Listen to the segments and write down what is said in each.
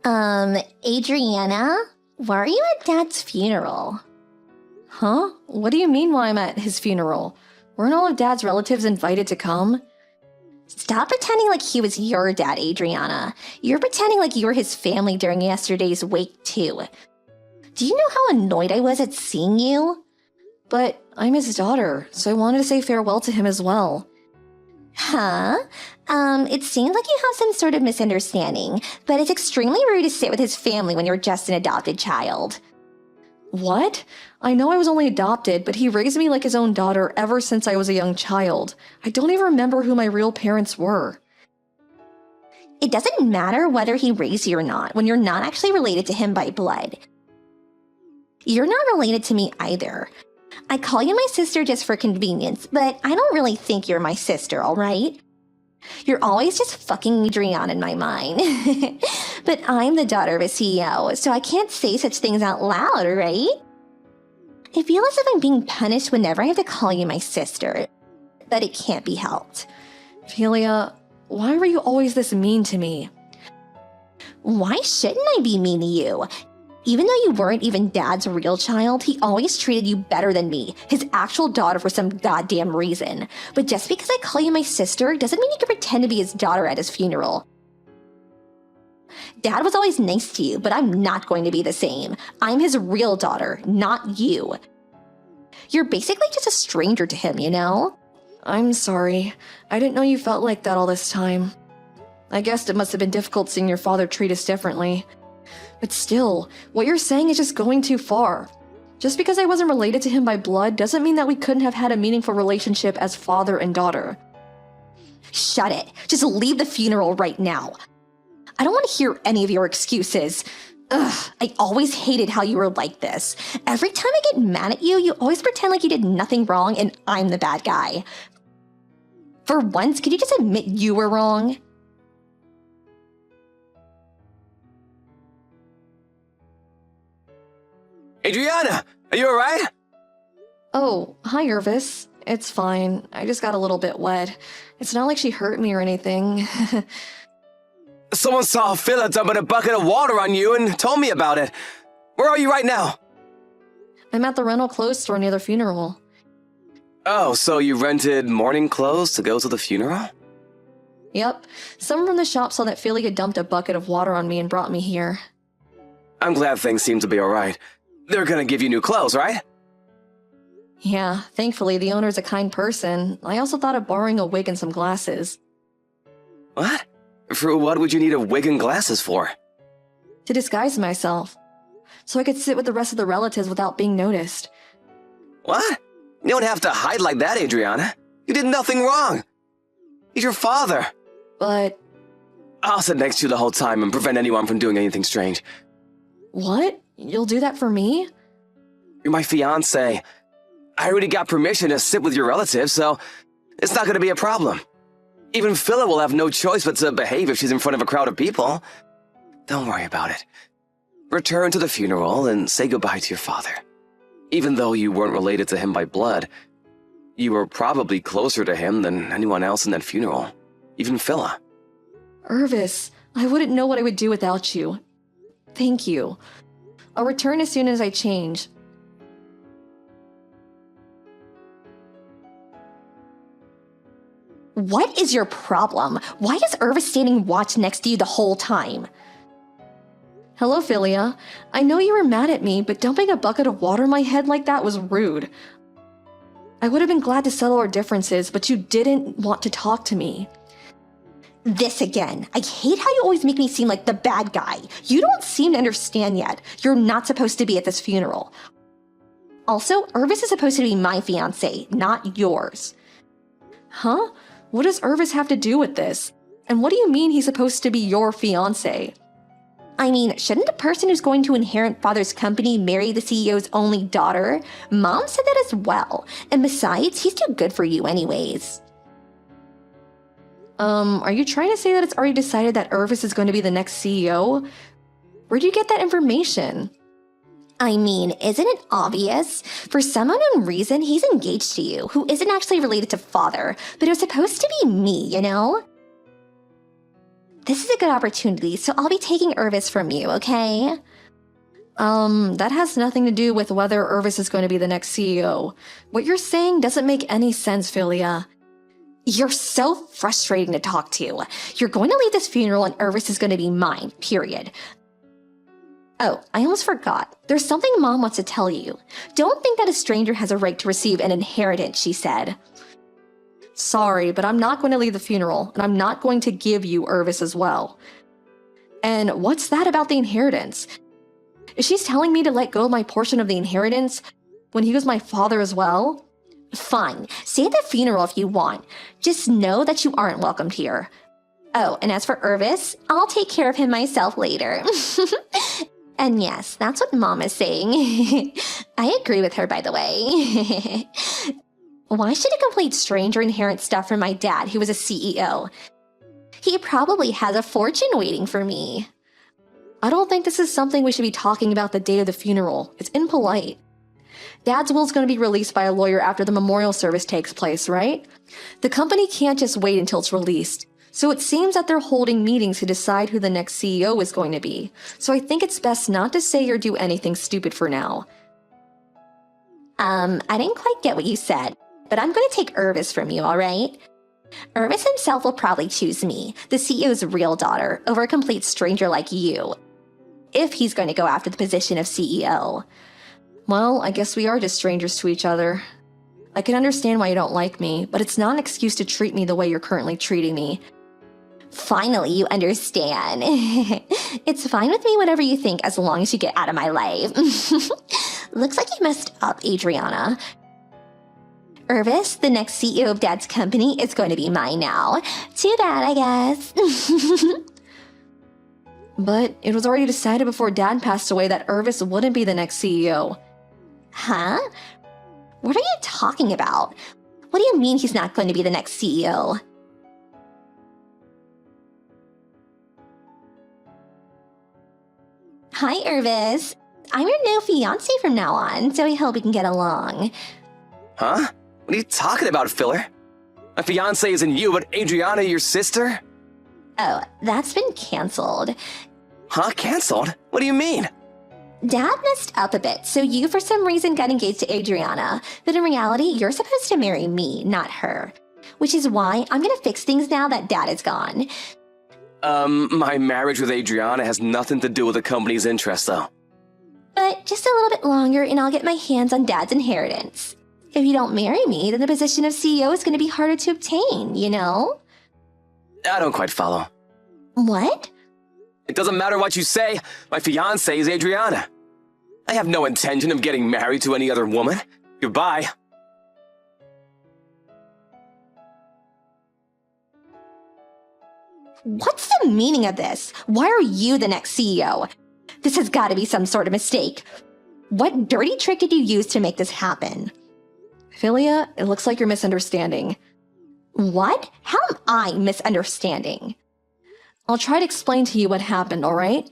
Adriana, why are you at Dad's funeral? Huh? What do you mean why I'm at his funeral? Weren't all of Dad's relatives invited to come? Stop pretending like he was your dad, Adriana. You're pretending like you were his family during yesterday's wake, too. Do you know how annoyed I was at seeing you? But I'm his daughter, so I wanted to say farewell to him as well. Huh? It seems like you have some sort of misunderstanding, but it's extremely rude to sit with his family when you're just an adopted child. What? I know I was only adopted, but he raised me like his own daughter ever since I was a young child. I don't even remember who my real parents were. It doesn't matter whether he raised you or not when you're not actually related to him by blood. You're not related to me either. I call you my sister just for convenience, but I don't really think you're my sister, alright? You're always just fucking Adriana in my mind. But I'm the daughter of a CEO, so I can't say such things out loud, right? I feel as if I'm being punished whenever I have to call you my sister, but it can't be helped. Philia, why were you always this mean to me? Why shouldn't I be mean to you? Even though you weren't even Dad's real child, he always treated you better than me, his actual daughter, for some goddamn reason. But just because I call you my sister doesn't mean you can pretend to be his daughter at his funeral. Dad was always nice to you, but I'm not going to be the same. I'm his real daughter, not you. You're basically just a stranger to him, you know? I'm sorry. I didn't know you felt like that all this time. I guess it must have been difficult seeing your father treat us differently. But still, what you're saying is just going too far. Just because I wasn't related to him by blood doesn't mean that we couldn't have had a meaningful relationship as father and daughter. Shut it. Just leave the funeral right now. I don't want to hear any of your excuses. Ugh, I always hated how you were like this. Every time I get mad at you, you always pretend like you did nothing wrong and I'm the bad guy. For once, could you just admit you were wrong? Adriana, are you alright? Oh, hi, Irvis. It's fine. I just got a little bit wet. It's not like she hurt me or anything. Someone saw Phila dumping a bucket of water on you and told me about it. Where are you right now? I'm at the rental clothes store near the funeral. Oh, so you rented morning clothes to go to the funeral? Yep. Someone from the shop saw that Philia dumped a bucket of water on me and brought me here. I'm glad things seem to be alright. They're gonna give you new clothes, right? Yeah, thankfully the owner's a kind person. I also thought of borrowing a wig and some glasses. What? For what would you need a wig and glasses for? To disguise myself. So I could sit with the rest of the relatives without being noticed. What? You don't have to hide like that, Adriana. You did nothing wrong. He's your father. But... I'll sit next to you the whole time and prevent anyone from doing anything strange. What? You'll do that for me? You're my fiancé. I already got permission to sit with your relatives, so it's not gonna be a problem. Even Phila will have no choice but to behave if she's in front of a crowd of people. Don't worry about it. Return to the funeral and say goodbye to your father. Even though you weren't related to him by blood, you were probably closer to him than anyone else in that funeral. Even Phila. Irvis, I wouldn't know what I would do without you. Thank you. I'll return as soon as I change. What is your problem? Why is Irvis standing watch next to you the whole time? Hello, Philia. I know you were mad at me, but dumping a bucket of water on my head like that was rude. I would have been glad to settle our differences, but you didn't want to talk to me. This again. I hate how you always make me seem like the bad guy. You don't seem to understand yet. You're not supposed to be at this funeral. Also, Irvis is supposed to be my fiancé, not yours. Huh? What does Irvis have to do with this? And what do you mean he's supposed to be your fiancé? I mean, shouldn't the person who's going to inherit father's company marry the CEO's only daughter? Mom said that as well. And besides, he's too good for you anyways. Are you trying to say that it's already decided that Irvis is going to be the next CEO? Where'd you get that information? I mean, isn't it obvious? For some unknown reason, he's engaged to you, who isn't actually related to father, but it was supposed to be me, you know? This is a good opportunity, so I'll be taking Irvis from you, okay? That has nothing to do with whether Irvis is going to be the next CEO. What you're saying doesn't make any sense, Philia. You're so frustrating to talk to. You're going to leave this funeral and Irvis is going to be mine, period. Oh, I almost forgot. There's something Mom wants to tell you. Don't think that a stranger has a right to receive an inheritance, she said. Sorry, but I'm not going to leave the funeral, and I'm not going to give you Irvis as well. And what's that about the inheritance? Is she telling me to let go of my portion of the inheritance when he was my father as well? Fine, stay at the funeral if you want. Just know that you aren't welcomed here. Oh, and as for Irvis, I'll take care of him myself later. And yes, that's what Mom is saying. I agree with her, by the way. Why should a complete stranger inherit stuff from my dad, who was a CEO? He probably has a fortune waiting for me. I don't think this is something we should be talking about the day of the funeral. It's impolite. Dad's will is going to be released by a lawyer after the memorial service takes place, right? The company can't just wait until it's released. So it seems that they're holding meetings to decide who the next CEO is going to be. So I think it's best not to say or do anything stupid for now. I didn't quite get what you said, but I'm going to take Irvis from you, all right? Irvis himself will probably choose me, the CEO's real daughter, over a complete stranger like you, if he's going to go after the position of CEO. Well, I guess we are just strangers to each other. I can understand why you don't like me, but it's not an excuse to treat me the way you're currently treating me. Finally, you understand. It's fine with me, whatever you think, as long as you get out of my life. Looks like you messed up, Adriana. Irvis, the next CEO of Dad's company, is going to be mine now. Too bad, I guess. But it was already decided before Dad passed away that Irvis wouldn't be the next CEO. Huh? What are you talking about? What do you mean he's not going to be the next CEO? Hi, Irvis. I'm your new fiancé from now on, so I hope we can get along. Huh? What are you talking about, Filler? My fiancé isn't you, but Adriana, your sister? Oh, that's been canceled. Huh? Canceled? What do you mean? Dad messed up a bit, so you for some reason got engaged to Adriana, but in reality, you're supposed to marry me, not her. Which is why I'm gonna fix things now that Dad is gone. My marriage with Adriana has nothing to do with the company's interest, though. But just a little bit longer and I'll get my hands on Dad's inheritance. If you don't marry me, then the position of CEO is gonna be harder to obtain, you know? I don't quite follow. What? It doesn't matter what you say, my fiancé is Adriana. I have no intention of getting married to any other woman. Goodbye. What's the meaning of this? Why are you the next CEO? This has got to be some sort of mistake. What dirty trick did you use to make this happen? Philia, it looks like you're misunderstanding. What? How am I misunderstanding? I'll try to explain to you what happened, alright?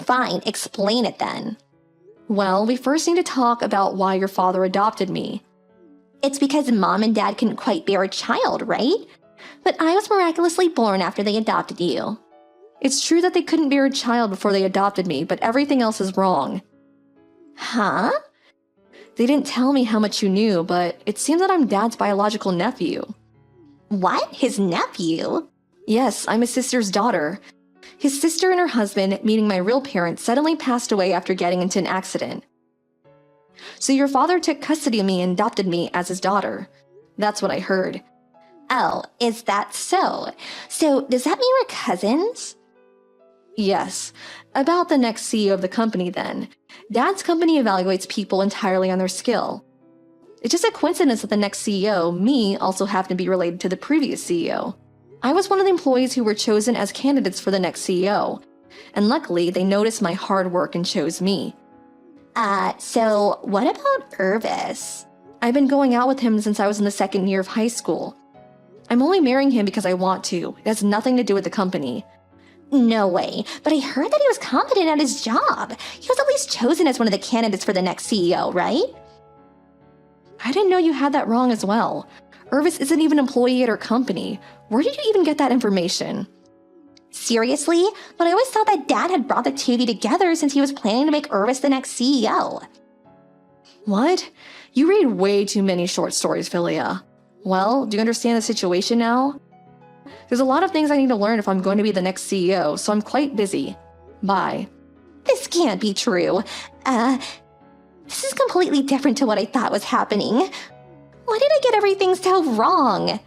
Fine, explain it then. Well, we first need to talk about why your father adopted me. It's because Mom and Dad couldn't quite bear a child, right? But I was miraculously born after they adopted you. It's true that they couldn't bear a child before they adopted me, but everything else is wrong. Huh? They didn't tell me how much you knew, but it seems that I'm Dad's biological nephew. What? His nephew? Yes, I'm his sister's daughter. His sister and her husband, meaning my real parents, suddenly passed away after getting into an accident. So your father took custody of me and adopted me as his daughter. That's what I heard. Oh, is that so? So does that mean we're cousins? Yes. About the next CEO of the company then. Dad's company evaluates people entirely on their skill. It's just a coincidence that the next CEO, me, also happened to be related to the previous CEO. I was one of the employees who were chosen as candidates for the next CEO. And luckily, they noticed my hard work and chose me. So what about Irvis? I've been going out with him since I was in the second year of high school. I'm only marrying him because I want to. It has nothing to do with the company. No way, but I heard that he was competent at his job. He was at least chosen as one of the candidates for the next CEO, right? I didn't know you had that wrong as well. Irvis isn't even an employee at our company. Where did you even get that information? Seriously? But I always thought that Dad had brought the two of you together since he was planning to make Irvis the next CEO. What? You read way too many short stories, Philia. Well, do you understand the situation now? There's a lot of things I need to learn if I'm going to be the next CEO, so I'm quite busy. Bye. This can't be true. This is completely different to what I thought was happening. Why did I get everything so wrong?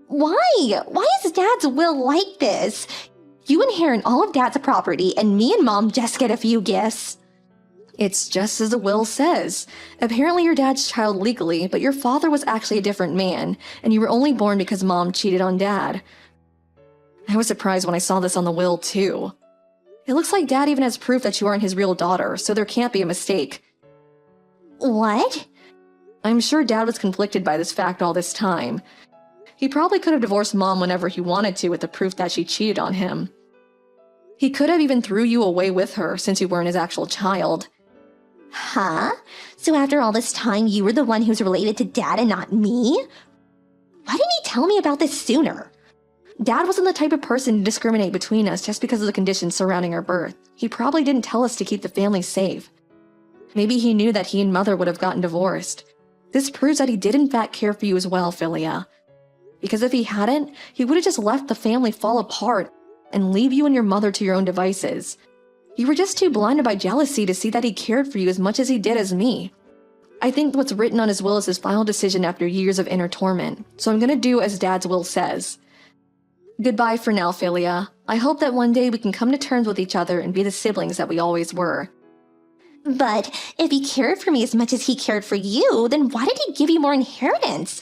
Why? Why is Dad's will like this? You inherit all of Dad's property, and me and Mom just get a few gifts. It's just as the will says. Apparently you're Dad's child legally, but your father was actually a different man, and you were only born because Mom cheated on Dad. I was surprised when I saw this on the will, too. It looks like Dad even has proof that you aren't his real daughter, so there can't be a mistake. What? I'm sure Dad was conflicted by this fact all this time. He probably could have divorced Mom whenever he wanted to with the proof that she cheated on him. He could have even threw you away with her since you weren't his actual child. Huh? So after all this time, you were the one who's related to Dad and not me? Why didn't he tell me about this sooner? Dad wasn't the type of person to discriminate between us just because of the conditions surrounding our birth. He probably didn't tell us to keep the family safe. Maybe he knew that he and Mother would have gotten divorced. This proves that he did in fact care for you as well, Philia. Because if he hadn't, he would have just left the family fall apart and leave you and your mother to your own devices. You were just too blinded by jealousy to see that he cared for you as much as he did as me. I think what's written on his will is his final decision after years of inner torment, so I'm gonna do as Dad's will says. Goodbye for now, Philia. I hope that one day we can come to terms with each other and be the siblings that we always were. But if he cared for me as much as he cared for you, then why did he give you more inheritance?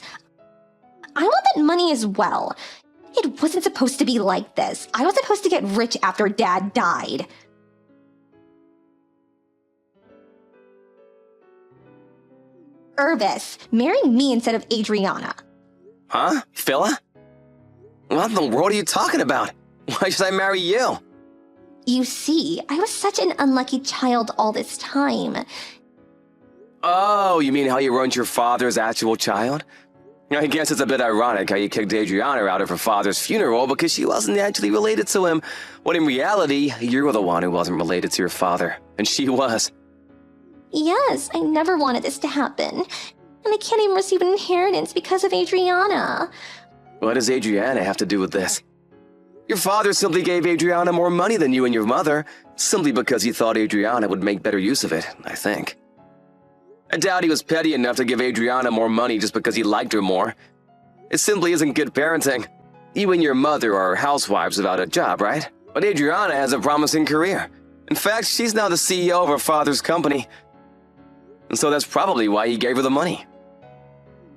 I want that money as well. It wasn't supposed to be like this. I was supposed to get rich after Dad died. Irvis, marry me instead of Adriana. Huh? Phila? What in the world are you talking about? Why should I marry you? You see, I was such an unlucky child all this time. Oh, you mean how you weren't your father's actual child? I guess it's a bit ironic how you kicked Adriana out of her father's funeral because she wasn't actually related to him, when in reality, you were the one who wasn't related to your father, and she was. Yes, I never wanted this to happen. And I can't even receive an inheritance because of Adriana. What does Adriana have to do with this? Your father simply gave Adriana more money than you and your mother, simply because he thought Adriana would make better use of it, I think. I doubt he was petty enough to give Adriana more money just because he liked her more. It simply isn't good parenting. You and your mother are housewives without a job, right? But Adriana has a promising career. In fact, she's now the CEO of her father's company. And so that's probably why he gave her the money.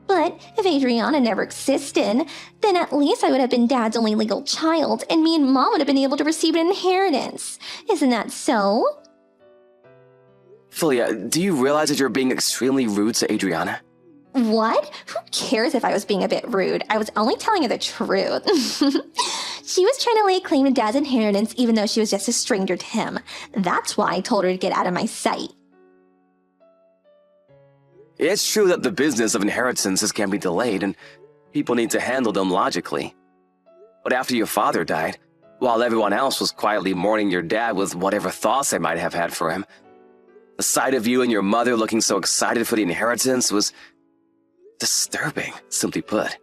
But if Adriana never existed, then at least I would have been Dad's only legal child, and me and Mom would have been able to receive an inheritance. Isn't that so? Philia, do you realize that you're being extremely rude to Adriana? What? Who cares if I was being a bit rude? I was only telling her the truth. She was trying to lay claim to Dad's inheritance even though she was just a stranger to him. That's why I told her to get out of my sight. It's true that the business of inheritances can be delayed, and people need to handle them logically. But after your father died, while everyone else was quietly mourning your dad with whatever thoughts they might have had for him, the sight of you and your mother looking so excited for the inheritance was disturbing, simply put.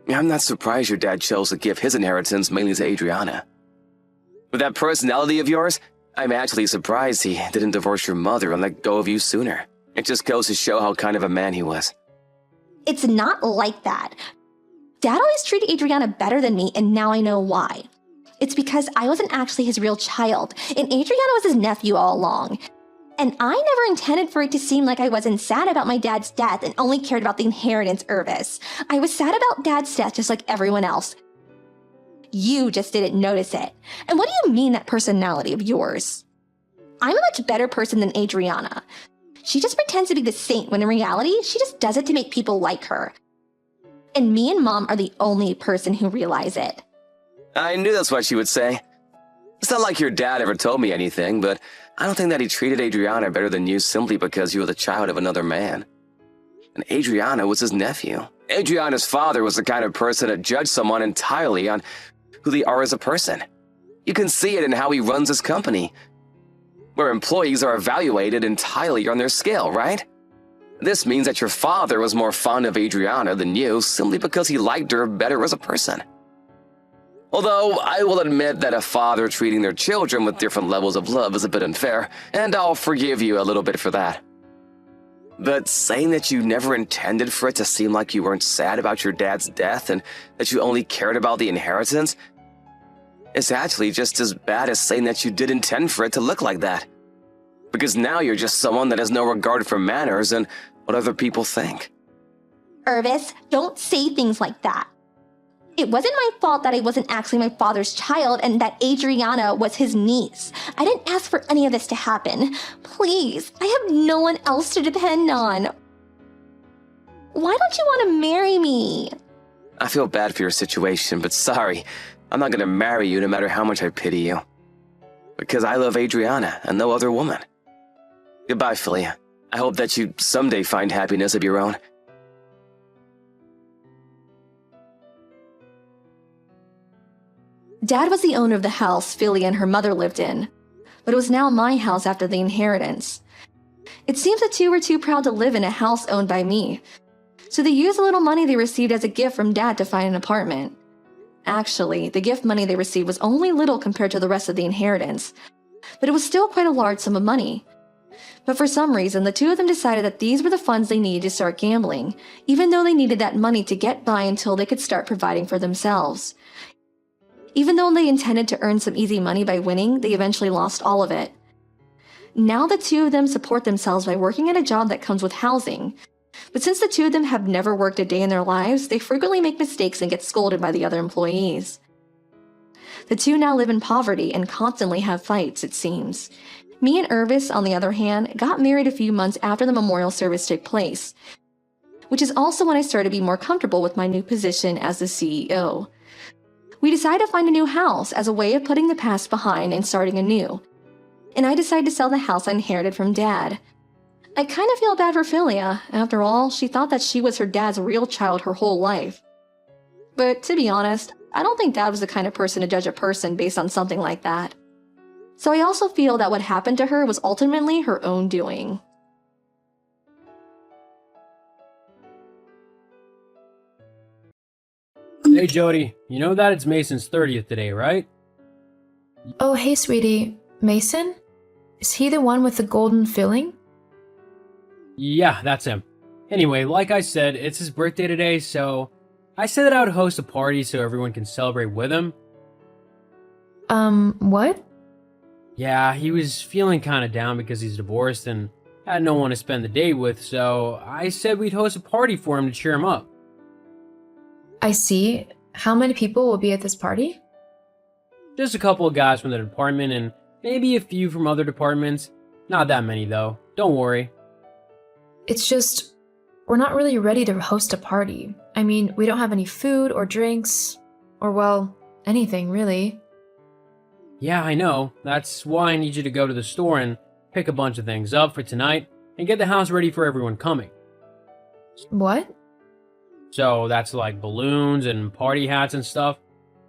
I'm not surprised your dad chose to give his inheritance mainly to Adriana. With that personality of yours, I'm actually surprised he didn't divorce your mother and let go of you sooner. It just goes to show how kind of a man he was. It's not like that. Dad always treated Adriana better than me, and now I know why. It's because I wasn't actually his real child, and Adriana was his nephew all along. And I never intended for it to seem like I wasn't sad about my dad's death and only cared about the inheritance, Irvis. I was sad about Dad's death just like everyone else. You just didn't notice it. And what do you mean, that personality of yours? I'm a much better person than Adriana. She just pretends to be the saint when in reality, she just does it to make people like her. And me and Mom are the only person who realize it. I knew that's what she would say. It's not like your dad ever told me anything, but I don't think that he treated Adriana better than you simply because you were the child of another man. And Adriana was his nephew, Adriana's father was the kind of person that judged someone entirely on who they are as a person. You can see it in how he runs his company, where employees are evaluated entirely on their scale, right? This means that your father was more fond of Adriana than you simply because he liked her better as a person. Although I will admit that a father treating their children with different levels of love is a bit unfair, and I'll forgive you a little bit for that. But saying that you never intended for it to seem like you weren't sad about your dad's death and that you only cared about the inheritance is actually just as bad as saying that you did intend for it to look like that. Because now you're just someone that has no regard for manners and what other people think. Irvis, don't say things like that. It wasn't my fault that I wasn't actually my father's child and that Adriana was his niece. I didn't ask for any of this to happen. Please, I have no one else to depend on. Why don't you want to marry me? I feel bad for your situation, but sorry, I'm not gonna marry you no matter how much I pity you. Because I love Adriana and no other woman. Goodbye, Philia. I hope that you someday find happiness of your own. Dad was the owner of the house Philly and her mother lived in, but it was now my house after the inheritance. It seems the two were too proud to live in a house owned by me, so they used a little money they received as a gift from Dad to find an apartment. Actually, the gift money they received was only little compared to the rest of the inheritance, but it was still quite a large sum of money. But for some reason, the two of them decided that these were the funds they needed to start gambling, even though they needed that money to get by until they could start providing for themselves. Even though they intended to earn some easy money by winning, they eventually lost all of it. Now the two of them support themselves by working at a job that comes with housing. But since the two of them have never worked a day in their lives, they frequently make mistakes and get scolded by the other employees. The two now live in poverty and constantly have fights, it seems. Me and Irvis, on the other hand, got married a few months after the memorial service took place, which is also when I started to be more comfortable with my new position as the CEO. We decided to find a new house as a way of putting the past behind and starting anew. And I decided to sell the house I inherited from Dad. I kind of feel bad for Philia. After all, she thought that she was her dad's real child her whole life. But to be honest, I don't think Dad was the kind of person to judge a person based on something like that. So I also feel that what happened to her was ultimately her own doing. Hey Jody, you know that it's Mason's 30th today, right? Oh, hey sweetie. Mason? Is he the one with the golden filling? Yeah, that's him. Anyway, like I said, it's his birthday today, so I said that I would host a party so everyone can celebrate with him. What? Yeah, he was feeling kinda down because he's divorced and had no one to spend the day with, so I said we'd host a party for him to cheer him up. I see. How many people will be at this party? Just a couple of guys from the department and maybe a few from other departments. Not that many though, don't worry. It's just, we're not really ready to host a party. I mean, we don't have any food or drinks, or well, anything really. Yeah, I know. That's why I need you to go to the store and pick a bunch of things up for tonight and get the house ready for everyone coming. What? So that's like balloons and party hats and stuff.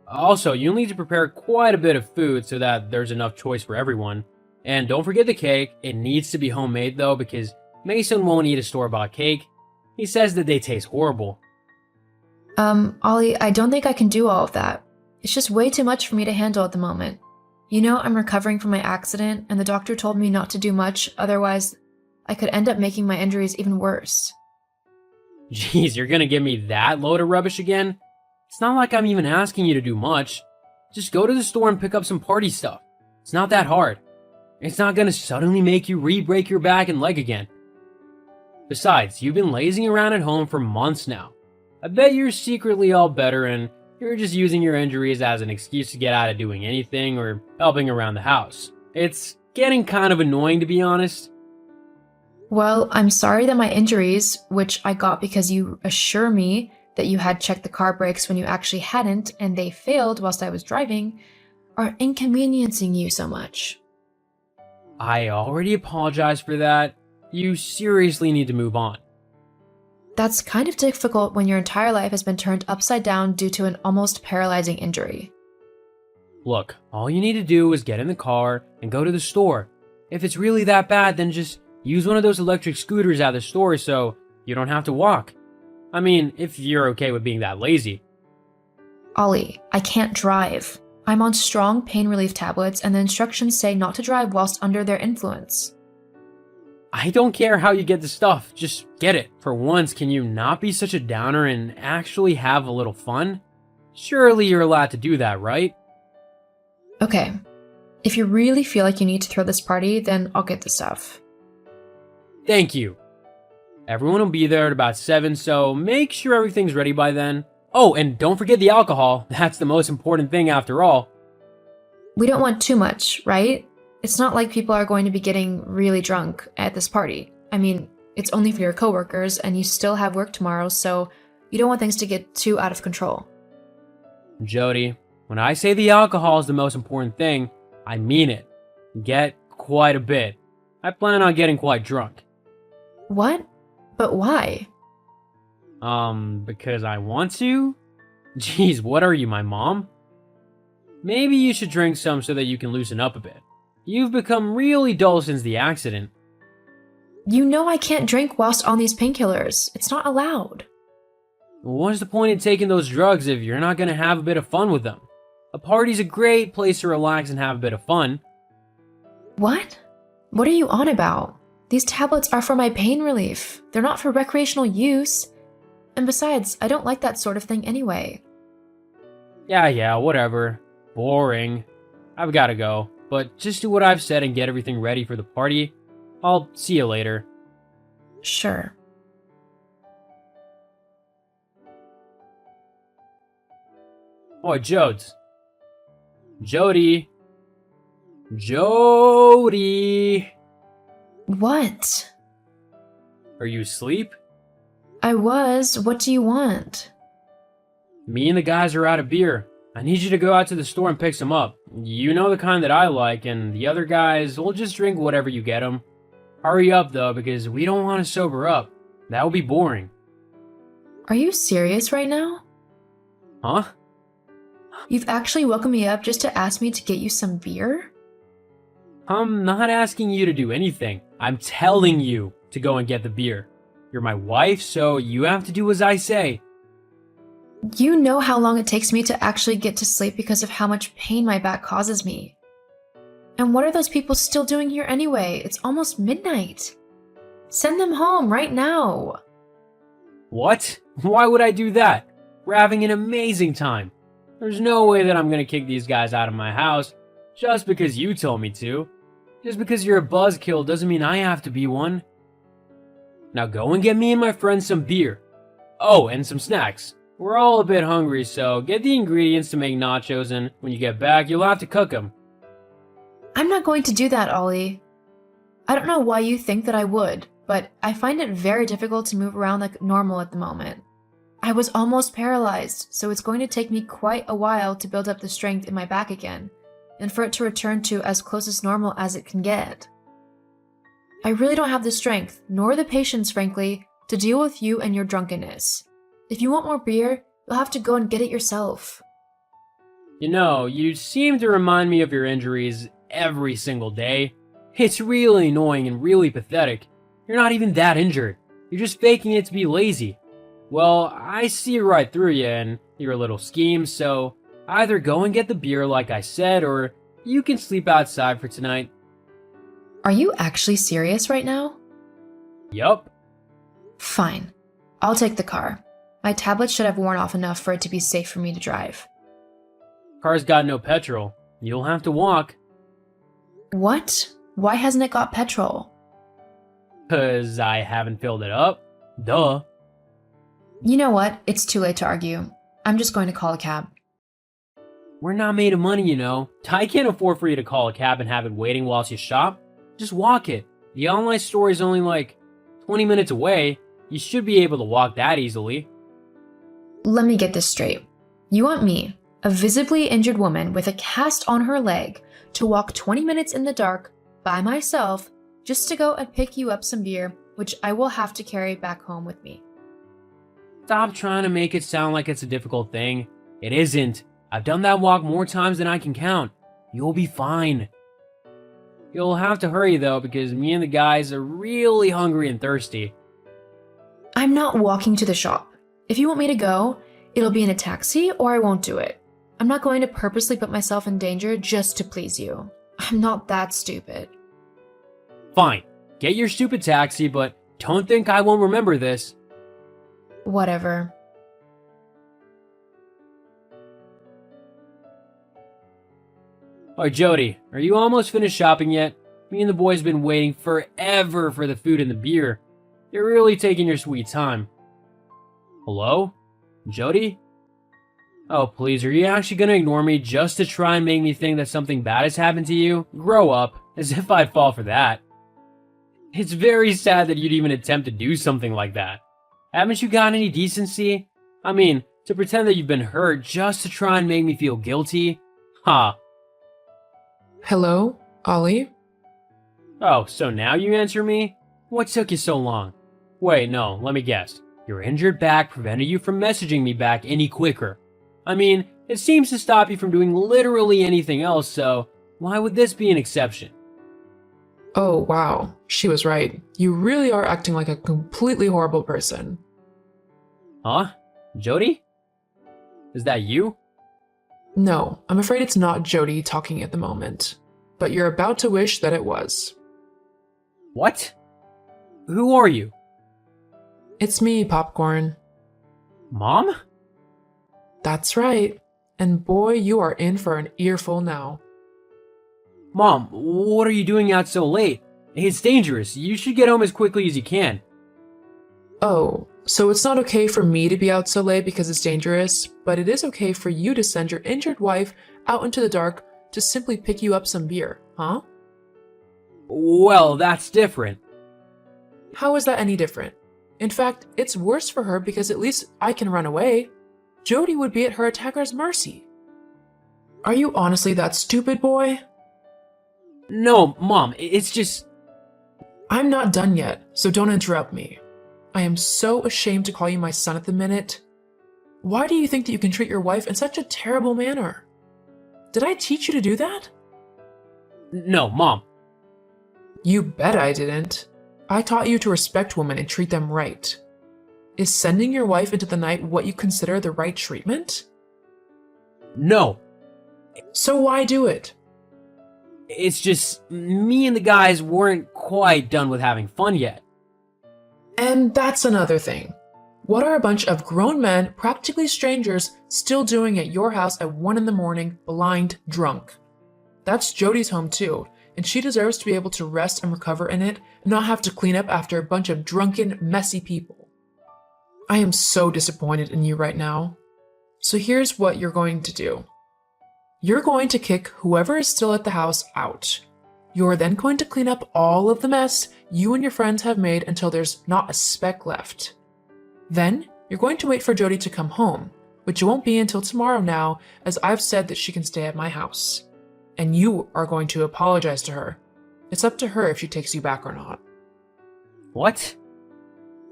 Also, you'll need to prepare quite a bit of food so that there's enough choice for everyone. And don't forget the cake. It needs to be homemade though, because Mason won't eat a store-bought cake. He says that they taste horrible. Ollie, I don't think I can do all of that. It's just way too much for me to handle at the moment. You know, I'm recovering from my accident, and the doctor told me not to do much, otherwise I could end up making my injuries even worse. Jeez, you're gonna give me that load of rubbish again? It's not like I'm even asking you to do much. Just go to the store and pick up some party stuff. It's not that hard. It's not gonna suddenly make you re-break your back and leg again. Besides, you've been lazing around at home for months now. I bet you're secretly all better and you're just using your injuries as an excuse to get out of doing anything or helping around the house. It's getting kind of annoying, to be honest. Well, I'm sorry that my injuries, which I got because you assure me that you had checked the car brakes when you actually hadn't and they failed whilst I was driving, are inconveniencing you so much. I already apologized for that. You seriously need to move on. That's kind of difficult when your entire life has been turned upside down due to an almost paralyzing injury. Look, all you need to do is get in the car and go to the store. If it's really that bad, then just use one of those electric scooters at the store so you don't have to walk. I mean, if you're okay with being that lazy. Ollie, I can't drive. I'm on strong pain relief tablets and the instructions say not to drive whilst under their influence. I don't care how you get the stuff, just get it. For once, can you not be such a downer and actually have a little fun? Surely you're allowed to do that, right? Okay, if you really feel like you need to throw this party, then I'll get the stuff. Thank you. Everyone will be there at about 7, so make sure everything's ready by then. Oh, and don't forget the alcohol. That's the most important thing after all. We don't want too much, right? It's not like people are going to be getting really drunk at this party. I mean, it's only for your coworkers and you still have work tomorrow, so you don't want things to get too out of control. Jody, when I say the alcohol is the most important thing, I mean it. Get quite a bit. I plan on getting quite drunk. What? But why? Because I want to? Jeez, what are you, my mom? Maybe you should drink some so that you can loosen up a bit. You've become really dull since the accident. You know I can't drink whilst on these painkillers. It's not allowed. What's the point in taking those drugs if you're not gonna have a bit of fun with them? A party's a great place to relax and have a bit of fun. What? What are you on about? These tablets are for my pain relief. They're not for recreational use. And besides, I don't like that sort of thing anyway. Yeah, whatever. Boring. I've gotta go, but just do what I've said and get everything ready for the party. I'll see you later. Sure. Oh, Jodes. Jody. Jody. What? Are you asleep? I was. What do you want? Me and the guys are out of beer. I need you to go out to the store and pick some up. You know the kind that I like, and the other guys will just drink whatever you get them. Hurry up, though, because we don't want to sober up. That would be boring. Are you serious right now? Huh? You've actually woken me up just to ask me to get you some beer? I'm not asking you to do anything. I'm telling you to go and get the beer. You're my wife, so you have to do as I say. You know how long it takes me to actually get to sleep because of how much pain my back causes me. And what are those people still doing here anyway? It's almost midnight. Send them home right now. What? Why would I do that? We're having an amazing time. There's no way that I'm gonna kick these guys out of my house just because you told me to. Just because you're a buzzkill doesn't mean I have to be one. Now go and get me and my friends some beer. Oh, and some snacks. We're all a bit hungry, so get the ingredients to make nachos, and when you get back, you'll have to cook them. I'm not going to do that, Ollie. I don't know why you think that I would, but I find it very difficult to move around like normal at the moment. I was almost paralyzed, so it's going to take me quite a while to build up the strength in my back again, and for it to return to as close as normal as it can get. I really don't have the strength, nor the patience, frankly, to deal with you and your drunkenness. If you want more beer, you'll have to go and get it yourself. You know, you seem to remind me of your injuries every single day. It's really annoying and really pathetic. You're not even that injured. You're just faking it to be lazy. Well, I see right through you and your little schemes, so either go and get the beer like I said, or you can sleep outside for tonight. Are you actually serious right now? Yup. Fine. I'll take the car. My tablet should have worn off enough for it to be safe for me to drive. Car's got no petrol. You'll have to walk. What? Why hasn't it got petrol? 'Cause I haven't filled it up. Duh. You know what? It's too late to argue. I'm just going to call a cab. We're not made of money, you know. I can't afford for you to call a cab and have it waiting whilst you shop. Just walk it. The online store is only like 20 minutes away. You should be able to walk that easily. Let me get this straight. You want me, a visibly injured woman with a cast on her leg, to walk 20 minutes in the dark by myself just to go and pick you up some beer, which I will have to carry back home with me. Stop trying to make it sound like it's a difficult thing. It isn't. I've done that walk more times than I can count. You'll be fine. You'll have to hurry though, because me and the guys are really hungry and thirsty. I'm not walking to the shop. If you want me to go, it'll be in a taxi or I won't do it. I'm not going to purposely put myself in danger just to please you. I'm not that stupid. Fine. Get your stupid taxi, but don't think I won't remember this. Whatever. Alright, Jody, are you almost finished shopping yet? Me and the boys been waiting forever for the food and the beer. You're really taking your sweet time. Hello? Jody? Oh, please, are you actually gonna ignore me just to try and make me think that something bad has happened to you? Grow up, as if I'd fall for that. It's very sad that you'd even attempt to do something like that. Haven't you got any decency? I mean, to pretend that you've been hurt just to try and make me feel guilty? Ha. Hello, Ollie? Oh, so now you answer me? What took you so long? Wait, no, let me guess. Your injured back prevented you from messaging me back any quicker. I mean, it seems to stop you from doing literally anything else, so why would this be an exception? Oh, wow. She was right. You really are acting like a completely horrible person. Huh? Jody? Is that you? No, I'm afraid it's not Jody talking at the moment. But you're about to wish that it was. What? Who are you? It's me, Popcorn. Mom? That's right. And boy, you are in for an earful now. Mom, what are you doing out so late? It's dangerous. You should get home as quickly as you can. Oh, so it's not okay for me to be out so late because it's dangerous, but it is okay for you to send your injured wife out into the dark to simply pick you up some beer, huh? Well, that's different. How is that any different? In fact, it's worse for her because at least I can run away. Jody would be at her attacker's mercy. Are you honestly that stupid, boy? No, Mom, it's just... I'm not done yet, so don't interrupt me. I am so ashamed to call you my son at the minute. Why do you think that you can treat your wife in such a terrible manner? Did I teach you to do that? No, Mom. You bet I didn't. I taught you to respect women and treat them right. Is sending your wife into the night what you consider the right treatment? No. So why do it? It's just, me and the guys weren't quite done with having fun yet. And that's another thing. What are a bunch of grown men, practically strangers, still doing at your house at 1 a.m, blind drunk? That's Jody's home too, and she deserves to be able to rest and recover in it and not have to clean up after a bunch of drunken, messy people. I am so disappointed in you right now. So here's what you're going to do. You're going to kick whoever is still at the house out. You're then going to clean up all of the mess you and your friends have made until there's not a speck left. Then, you're going to wait for Jody to come home, which won't be until tomorrow now, as I've said that she can stay at my house. And you are going to apologize to her. It's up to her if she takes you back or not. What?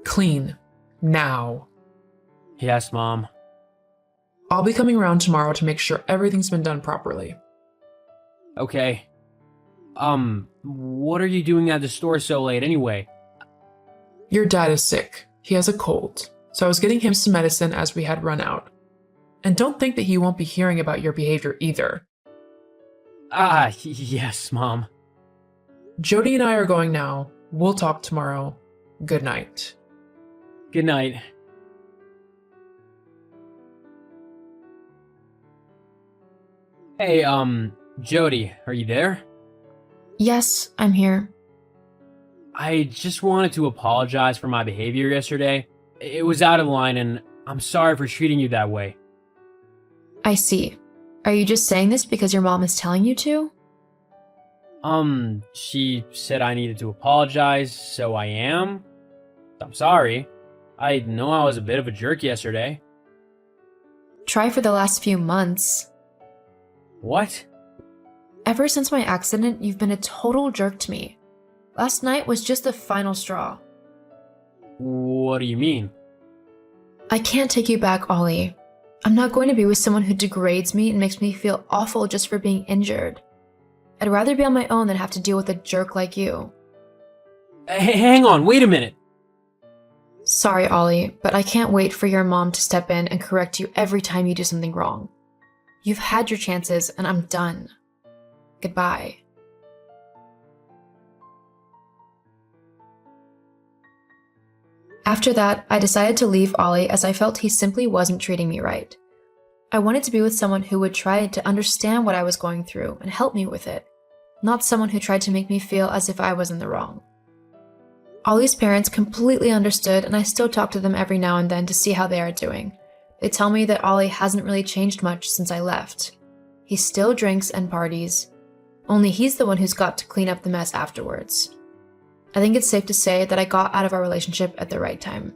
Clean. Now. Yes, Mom. I'll be coming around tomorrow to make sure everything's been done properly. Okay. What are you doing at the store so late anyway? Your dad is sick. He has a cold. So I was getting him some medicine as we had run out. And don't think that he won't be hearing about your behavior either. Yes, Mom. Jody and I are going now. We'll talk tomorrow. Good night. Good night. Hey, Jody, are you there? Yes, I'm here. I just wanted to apologize for my behavior yesterday. It was out of line, and I'm sorry for treating you that way. I see. Are you just saying this because your mom is telling you to? She said I needed to apologize, so I am. I'm sorry. I know I was a bit of a jerk yesterday. Try for the last few months. What? Ever since my accident, you've been a total jerk to me. Last night was just the final straw. What do you mean? I can't take you back, Ollie. I'm not going to be with someone who degrades me and makes me feel awful just for being injured. I'd rather be on my own than have to deal with a jerk like you. Hang on, wait a minute. Sorry, Ollie, but I can't wait for your mom to step in and correct you every time you do something wrong. You've had your chances, and I'm done. Goodbye. After that, I decided to leave Ollie as I felt he simply wasn't treating me right. I wanted to be with someone who would try to understand what I was going through and help me with it, not someone who tried to make me feel as if I was in the wrong. Ollie's parents completely understood, and I still talk to them every now and then to see how they are doing. They tell me that Ollie hasn't really changed much since I left. He still drinks and parties, only he's the one who's got to clean up the mess afterwards. I think it's safe to say that I got out of our relationship at the right time.